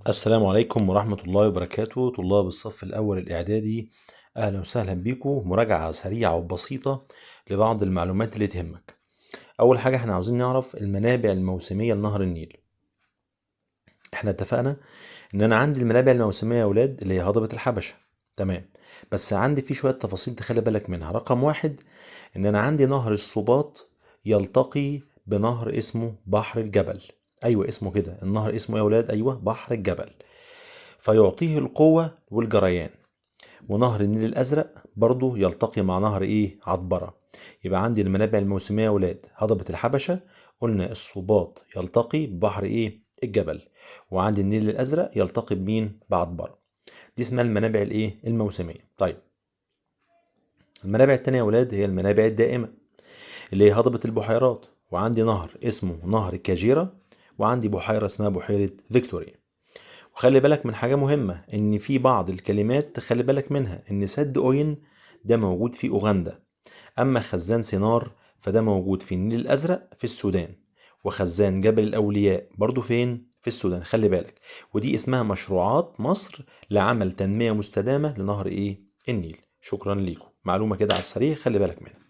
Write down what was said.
السلام عليكم ورحمة الله وبركاته. طلاب الصف الأول الإعدادي، أهلا وسهلا بيكم. مراجعة سريعة وبسيطة لبعض المعلومات اللي تهمك. أول حاجة احنا عاوزين نعرف المنابع الموسمية لنهر النيل. احنا اتفقنا إن أنا عندي المنابع الموسمية يا أولاد اللي هي هضبة الحبشة، تمام. بس عندي في شوية تفاصيل تخلي بالك منها. رقم واحد، إن أنا عندي نهر الصباط يلتقي بنهر اسمه بحر الجبل. أيوة اسمه كده، النهر اسمه يا أولاد؟ أيوة بحر الجبل، فيعطيه القوة والجريان. ونهر النيل الأزرق برضو يلتقي مع نهر عطبرة. يبقى عندي المنابع الموسمية يا ولاد: هضبة الحبشة، قلنا الصباط يلتقي ببحر الجبل، وعندي النيل الأزرق يلتقي بمين؟ بعطبرة. دي اسمها المنابع الموسمية. طيب، المنابع التانية يا ولاد هي المنابع الدائمة، اللي هي هضبة البحيرات. وعندي نهر اسمه نهر كاجيرا، وعندي بحيرة اسمها بحيرة فيكتوريا. وخلي بالك من حاجة مهمة، ان في بعض الكلمات تخلي بالك منها، ان سد اوين ده موجود في اوغندا، اما خزان سينار فده موجود في النيل الازرق في السودان، وخزان جبل الاولياء برضو فين؟ في السودان. خلي بالك، ودي اسمها مشروعات مصر لعمل تنمية مستدامة لنهر النيل. شكرا ليكم، معلومة كده على السريع خلي بالك منها.